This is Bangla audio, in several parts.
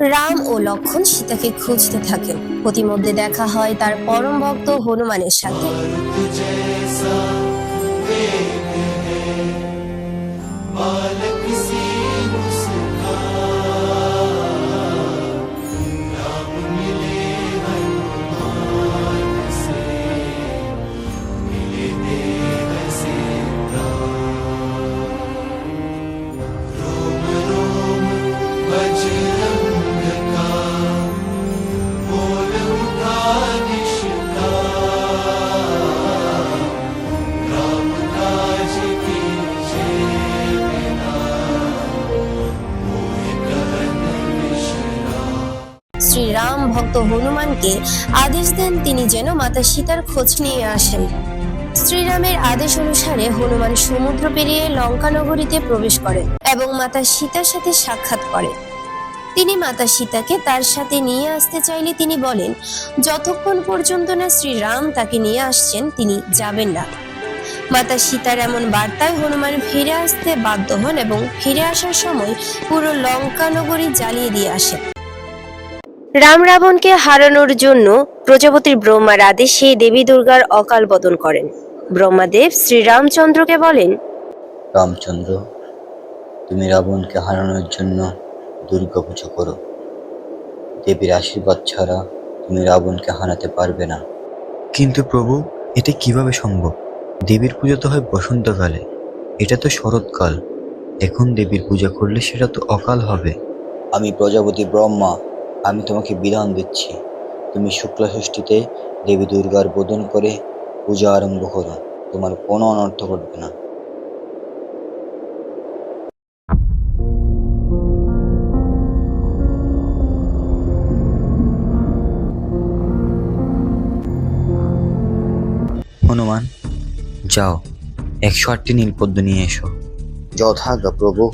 রাম ও লক্ষ্মণ সীতাকে খুঁজতে থাকেন। প্রতিমধ্যে দেখা হয় তার পরম ভক্ত হনুমানের সাথে। শ্রীরাম ভক্ত হনুমানকে আদেশ দেন তিনি যেন মাতা সীতার খোঁজ নিয়ে আসেন। শ্রীরামের আদেশ অনুসারে হনুমান সমুদ্র পেরিয়ে লঙ্কা নগরীতে প্রবেশ করেন এবং মাতা সীতার সাথে সাক্ষাৎ করেন। তিনি মাতা সীতাকে তার সাথে নিয়ে আসতে চাইলে তিনি বলেন, যতক্ষণ পর্যন্ত না শ্রীরাম তাকে নিয়ে আসছেন তিনি যাবেন না। মাতা সীতার এমন বার্তায় হনুমান ফিরে আসতে বাধ্য হন এবং ফিরে আসার সময় পুরো লঙ্কা নগরী জ্বালিয়ে দিয়ে আসেন। রাম রাবণকে হারানোর জন্য প্রজাপতি ব্রহ্মার আদেশে দেবী দুর্গার অকাল বোধন করেন। ব্রহ্মাদেব শ্রীরামচন্দ্রকে বলেন, রামচন্দ্র, তুমি রাবণকে হারানোর জন্য দুর্গা পুজো করো। দেবীর আশীর্বাদ ছাড়া তুমি রাবণকে হারাতে পারবে না। কিন্তু প্রভু, এটা কিভাবে সম্ভব? দেবীর পূজা তো হয় বসন্তকালে, এটা তো শরৎকাল। এখন দেবীর পূজা করলে সেটা তো অকাল হবে। আমি প্রজাপতি ব্রহ্মা, আমি তোমাকে বিধান দিচ্ছি, তুমি শুক্লা ষষ্ঠীতে দেবী দুর্গার বোধন করে পূজা আরম্ভ করো। তোমার কোনো অনর্থ ঘটবে না। হনুমান, যাও 108টি নীলপদ্ম নিয়ে এসো। যথাজ্ঞা প্রভু।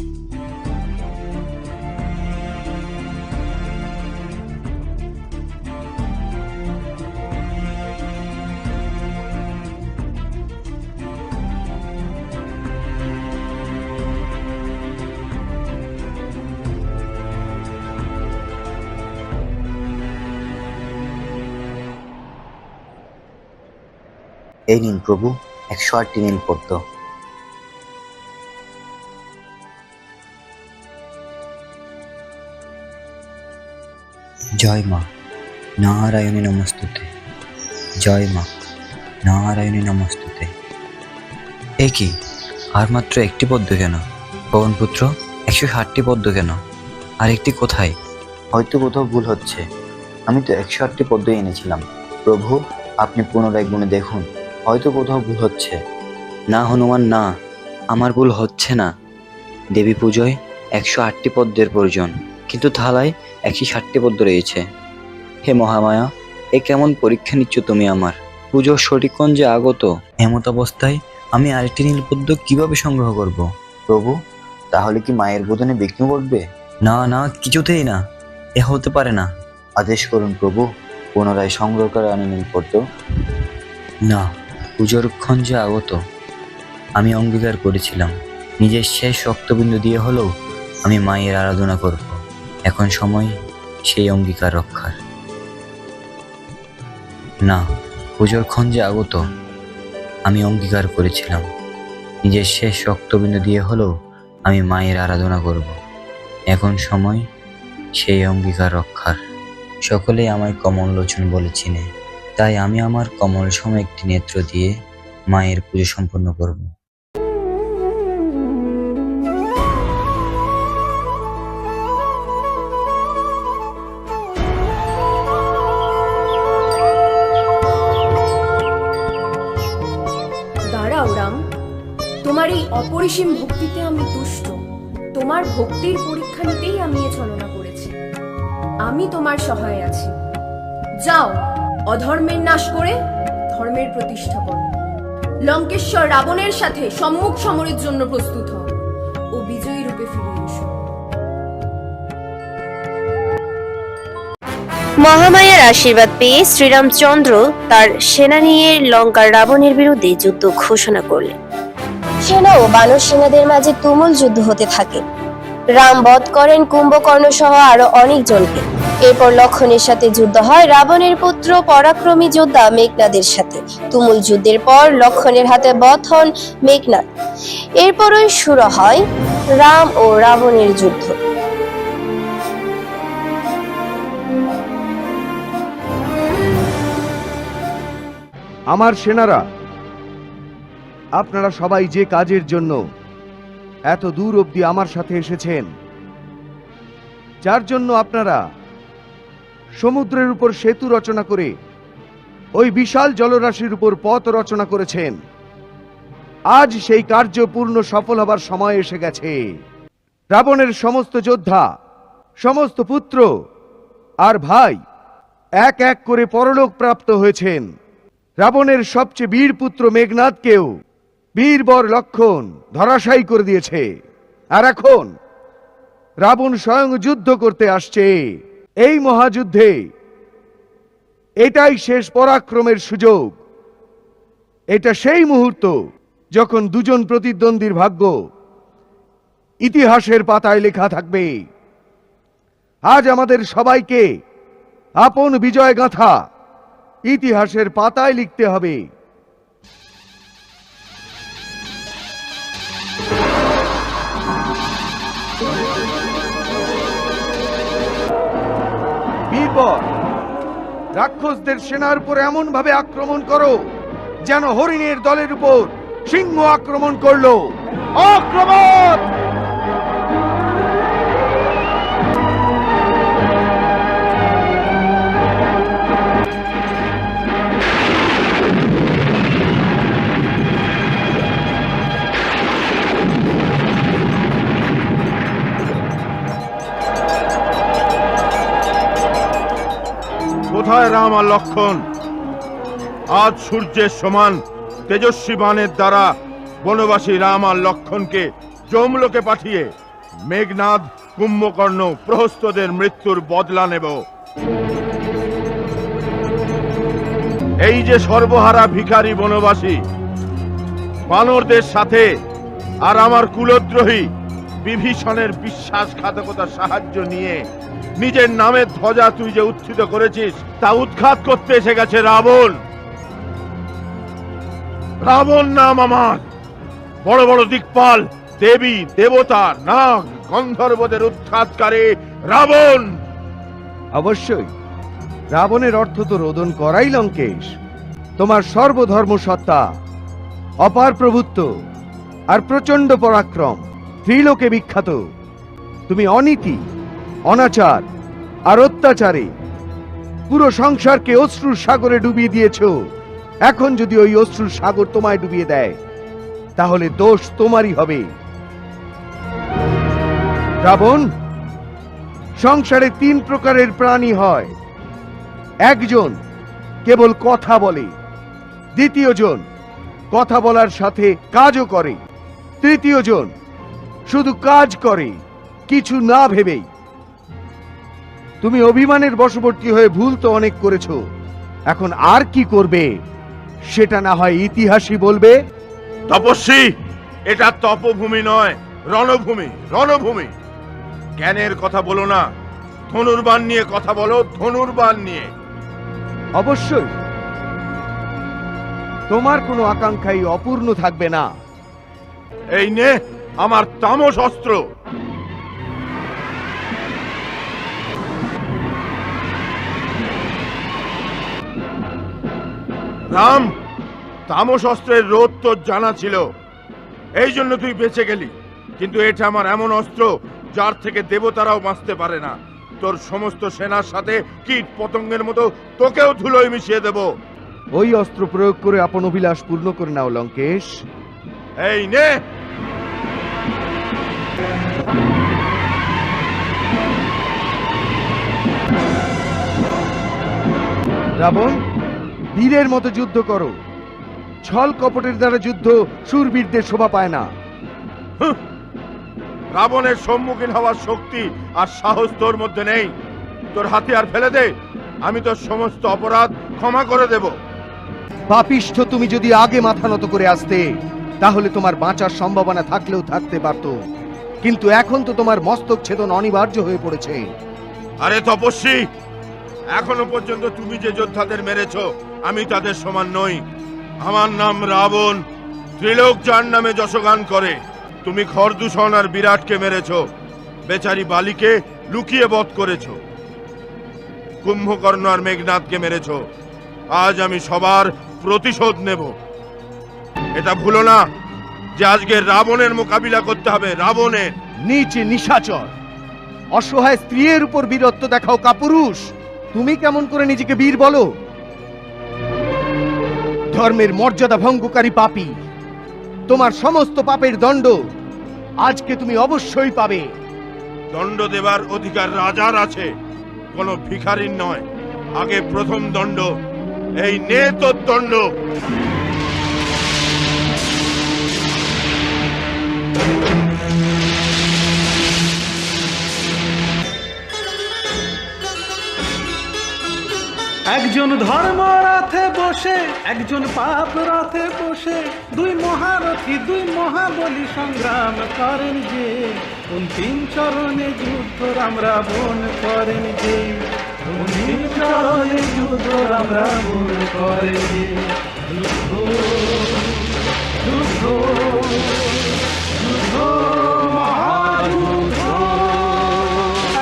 এই নিন প্রভু 108টি নীলপদ্ম। জয় মা নারায়ণী নমস্তুতে, জয় মা নারায়ণী নমস্তুতে। এ কি, আর মাত্র একটি পদ্ম কেন? পবনপুত্র, 160টি পদ্ম কেন? আর একটি কোথায়? হয়তো কোথাও ভুল হচ্ছে। আমি তো 108টি পদ্ম এনেছিলাম। প্রভু, আপনি পুনরায় গুণে দেখুন, হয়তো কোথাও ভুল হচ্ছে। না হনুমান, না, আমার ভুল হচ্ছে না। দেবী পুজোয় 108টি পদ্মের প্রয়োজন, কিন্তু থালায় 160টি পদ্ম রয়েছে। হে মহামায়া, এ কেমন পরীক্ষা নিচ্ছ তুমি আমার? পুজোর সঠিকক্ষণ যে আগত, এমত অবস্থায় আমি আরেকটি নীলপদ্ম কিভাবে সংগ্রহ করব? প্রভু, তাহলে কি মায়ের বোধনে বিঘ্ন ঘটবে? না না, কিছুতেই না, এ হতে পারে না। আদেশ করুন প্রভু, পুনরায় সংগ্রহ করে আনি নীলপদ্ম। না, পুজোর ক্ষণ যে আগত, আমি অঙ্গীকার করেছিলাম নিজের শেষ রক্তবিন্দু দিয়ে হলেও আমি মায়ের আরাধনা করব। এখন সময় সেই অঙ্গীকার রক্ষার। না, পুজোর ক্ষণ যে আগত, আমি অঙ্গীকার করেছিলাম নিজের শেষ রক্তবিন্দু দিয়ে হলেও আমি মায়ের আরাধনা করব। এখন সময় সেই অঙ্গীকার রক্ষার। সকলেই আমায় কমল লোচন বলে চিনে, তাই আমি আমার কমল সম একটি নেত্র দিয়ে মায়ের পুজো সম্পন্ন করব। দাঁড়াও রাম, তোমার এই অপরিসীম ভক্তিতে আমি তুষ্ট। তোমার ভক্তির পরীক্ষা নিতেই আমি এ ছলনা করেছি। আমি তোমার সহায় আছি। যাও, অধর্মের নাশ করে ধর্মের প্রতিষ্ঠা করো। লঙ্কেশ্বর রাবণের সাথে সম্মুখ সমরের জন্য প্রস্তুত হও ও বিজয়ী রূপে ফিরে এসো। মহামায়ার আশীর্বাদ পেয়ে শ্রীরামচন্দ্র তার সেনা নিয়ে লঙ্কার রাবণের বিরুদ্ধে যুদ্ধ ঘোষণা করলেন। সেনা ও বানর সেনাদের মাঝে তুমুল যুদ্ধ হতে থাকে। রাম বধ করেন কুম্ভকর্ণ সহ আরো অনেকজনকে। এরপর লক্ষণের সাথে যুদ্ধ হয় রাবণের পুত্র পরাক্রমী যোদ্ধা মেঘনাদের সাথে। তুমুল যুদ্ধের পর লক্ষণের হাতে বধ হন মেঘনাদ। এরপরই শুরু হয় রাম ও রাবণের যুদ্ধ। আমার সেনারা, আপনারা সবাই যে কাজের জন্য এত দূর অবধি আমার সাথে এসেছেন, যার জন্য আপনারা সমুদ্রের উপর সেতু রচনা করে ওই বিশাল জলরাশির উপর পথ রচনা করেছেন, আজ সেই কার্য পূর্ণ সফল হবার সময় এসে গেছে। রাবণের সমস্ত যোদ্ধা, সমস্ত পুত্র আর ভাই এক এক করে পরলোক প্রাপ্ত হয়েছেন। রাবণের সবচেয়ে বীর পুত্র মেঘনাদকেও বীরবর লক্ষণ ধরাশায়ী করে দিয়েছে। আর এখন রাবণ স্বয়ং যুদ্ধ করতে আসছে। এই মহাযুদ্ধে এটাই শেষ পরাক্রমের সুযোগ। এটা সেই মুহূর্ত যখন দুজন প্রতিদ্বন্দ্বীর ভাগ্য ইতিহাসের পাতায় লেখা থাকবে। আজ আমাদের সবাইকে আপন বিজয় গাথা ইতিহাসের পাতায় লিখতে হবে। বীরবর, রাক্ষসদের সেনার উপর এমন ভাবে আক্রমণ করো যেন হরিণের দলের উপর সিংহ আক্রমণ করলো। আক্রমণ! কোথায় রাম আর লক্ষণ? আজ সূর্যের সমান তেজস্বী বাণের দ্বারা বনবাসী রাম আর লক্ষণকে যমলোকে পাঠিয়ে মেঘনাদ, কুম্ভকর্ণ প্রহস্তদের মৃত্যুর বদলা নেব। এই যে সর্বহারা ভিখারি বনবাসী বানরদের সাথে আর আমার কুলদ্রোহী বিভীষণের বিশ্বাসঘাতকতার সাহায্য নিয়ে নিজের নামের ধ্বজা তুই যে উত্থিত করেছিস তা উৎখাত করতে এসে গেছে রাবণ। রাবণ নাম আমার। বড় বড় দিকপাল, দেবী, দেবতা, নাগ, গন্ধর্বদের উৎখাতকারী রাবণ। অবশ্যই রাবণের অর্থ তো রোদন করাই লঙ্কেশ। তোমার সর্বধর্ম সত্তা, অপার প্রভুত্ব আর প্রচন্ড পরাক্রম ত্রিলোকে বিখ্যাত। তুমি অনীতি, অনাচার আর অত্যাচারে পুরো সংসারকে অশ্রুর সাগরে ডুবিয়ে দিয়েছ। এখন যদি ওই অশ্রুর সাগর তোমায় ডুবিয়ে দেয় তাহলে দোষ তোমারই হবে। রাবণ, সংসারে 3 প্রকারের প্রাণী হয়। একজন কেবল কথা বলে, দ্বিতীয় জন কথা বলার সাথে কাজও করে, তৃতীয় জন শুধু কাজ করে কিছু না ভেবেই। তুমি অভিমানের বশবর্তী হয়ে ভুল তো অনেক করেছো, এখন আর কি করবে সেটা না হয় ইতিহাসই বলবে। তপস্বী, এটা তপভূমি নয়, রণভূমি। রণভূমি। জ্ঞানের কথা বলো না, ধনুর্বাণ নিয়ে কথা বলো, ধনুর্বাণ নিয়ে। অবশ্যই তোমার কোনো আকাঙ্ক্ষাই অপূর্ণ থাকবে না। এই নে আমার তামস অস্ত্র। রাম, তামস অস্ত্রের রোধ তোর জানা ছিল, এই জন্য তুই বেঁচে গেলি। কিন্তু এটা আমার এমন অস্ত্র যার থেকে দেবতারাও বাঁচতে পারে না। তোর সমস্ত সেনার সাথে কীট পতঙ্গের মতো তোকেও ধুলোয় মিশিয়ে দেব। ওই অস্ত্র প্রয়োগ করে আপন অভিলাষ পূর্ণ করে নাও লঙ্কেশ। এই নে। রাবণ, বীরের মতো যুদ্ধ করো। ছল কপটের দ্বারা যুদ্ধ শূরবীরদের শোভা পায় না। রাবণের সম্মুখীন হওয়ার শক্তি আর সাহস তোর মধ্যে নেই। তোর হাতিয়ার ফেলে দে, আমি তোর সমস্ত অপরাধ ক্ষমা করে দেব। পাপিষ্ঠ, তুমি যদি আগে মাথা নত করে আসতে তাহলে তোমার বাঁচার সম্ভাবনা থাকলেও থাকতে পারত। কিন্তু এখন তো তোমার মস্তক ছেদন অনিবার্য হয়ে পড়েছে। আরে তপস্বী, এখনো পর্যন্ত তুমি যে যোদ্ধাদের মেরেছো আমি তাদের সমান নই। আমার নাম রাবণ, ত্রিলোক যার নামে যশগান করে। তুমি খরদূষণ আর বিরাটকে মেরেছো, বেচারি বালিকে লুকিয়ে বধ করেছো, কুম্ভকর্ণ আর মেঘনাথকে মেরেছো। আজ আমি সবার প্রতিশোধ নেব। এটা ভুলো না যে আজকে রাবণের মোকাবিলা করতে হবে, রাবণের। নিচে নিশাচর, অসহায় স্ত্রীর উপর বীরত্ব দেখাও কাপুরুষ। তুমি কেমন করে নিজেকে বীর বলো? ধর্মের মর্যাদা ভঙ্গকারী পাপী, তোমার সমস্ত পাপের দণ্ড আজকে তুমি অবশ্যই পাবে। দণ্ড দেবার অধিকার রাজার আছে, কোনো ভিখারির নয়। আগে প্রথম দণ্ড, এই নে তোর দণ্ড। একজন ধর্ম রথে বসে, একজন পাপ রথে বসে, দুই মহারথী দুই মহাবলী সংগ্রাম করেন যে। অন্তিম চরণে যুদ্ধ রাম রাবণ করেন যে। অন্তিম চরণে যুদ্ধ রাম রাবণ করেন যে। যুদ্ধ যুদ্ধ যুদ্ধ মহাযুদ্ধ।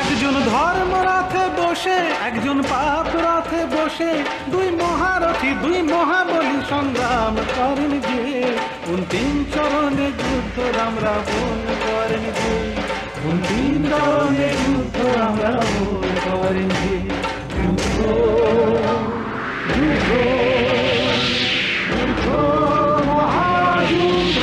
একজন ধর্ম রথে বসে, একজন পাপ রথে বসে, দুই মহারথী দুই মহাবলী সংগ্রাম করেন যে। অন্তিম চরণে যুদ্ধ রাম রাবণ করেন যে। অন্তিম চরণে যুদ্ধ রাম রাবণ করেন যে। যুদ্ধ যুদ্ধ যুদ্ধ মহাযুদ্ধ।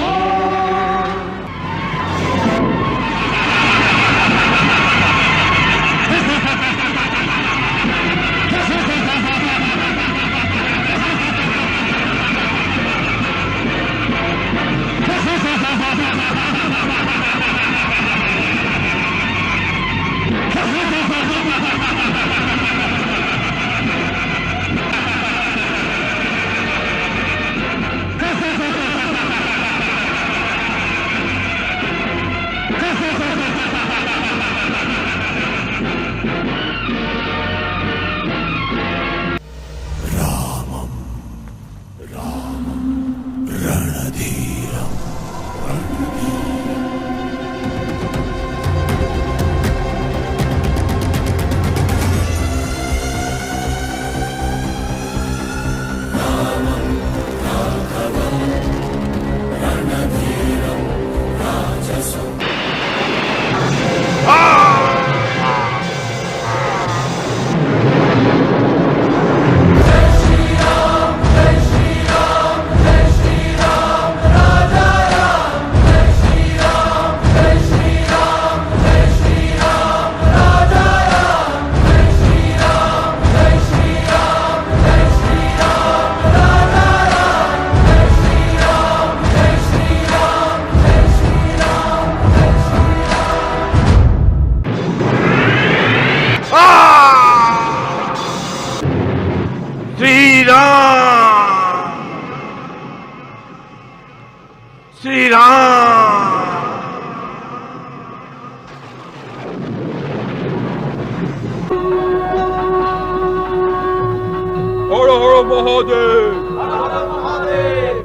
মহাদেব,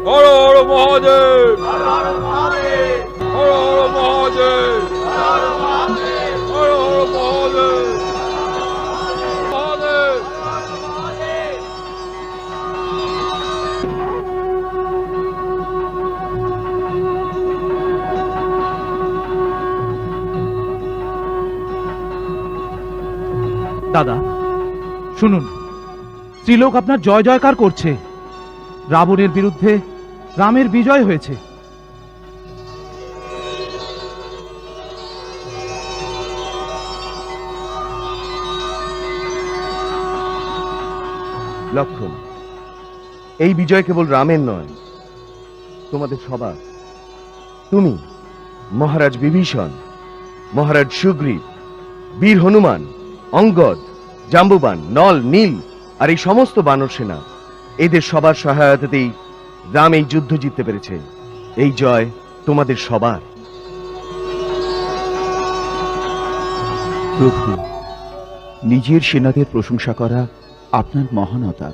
হর হর মহাদেব, হর হর মহাদেব, হর হর মহাদেব, মহাদেব। দাদা শুনুন, ত্রিলোক আপনার জয় জয়কার করছে। রাবণের বিরুদ্ধে রামের বিজয় হয়েছে। লক্ষণ, এই বিজয় কেবল রামের নয়, তোমাদের সবার। তুমি, মহারাজ বিভীষণ, মহারাজ সুগ্রীব, বীর হনুমান, অঙ্গদ, জাম্বুবান, নল, নীল আর এই সমস্ত বানর সেনা, এদের সবার সহায়তাতেই রাম এই যুদ্ধ জিততে পেরেছে। এই জয় তোমাদের সবার। প্রভু, নিজের সেনাদের প্রশংসা করা আপনার মহানতা।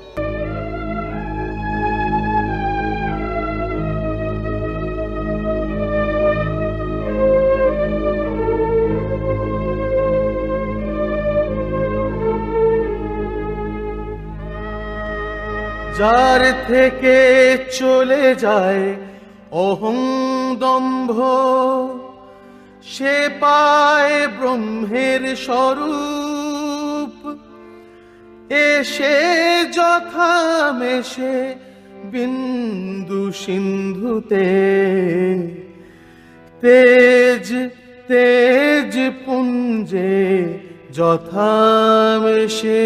যার থেকে চলে যায় অহং দম্ভ, সে পায় ব্রহ্মের স্বরূপ। এসে যথা মেশে বিন্দু সিন্ধুতে, তেজ তেজ পুঞ্জে যথা মেশে।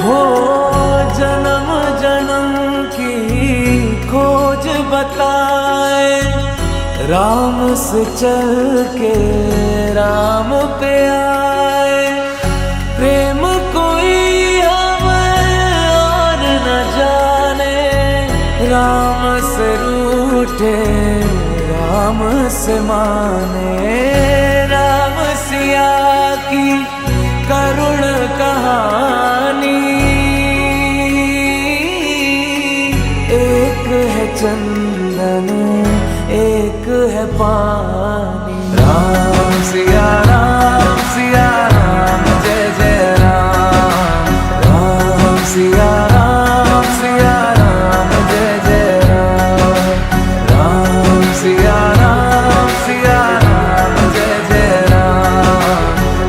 हो जन्म जन्म की खोज बताए, राम से चल के राम पे आए। प्रेम कोई हमें और न जाने, राम से रूठे राम से माने। राम सिया की करुण कहानी, एक है चंदन एक है पानी। राम सिया राम जय जय राम। राम सिया राम जय जय राम। राम सिया राम जय जय राम।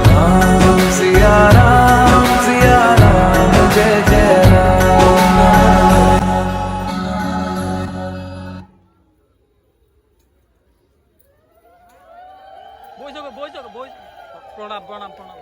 राम सिया राम जय जय राम। বই প্রণাম প্রণাম প্রণাম।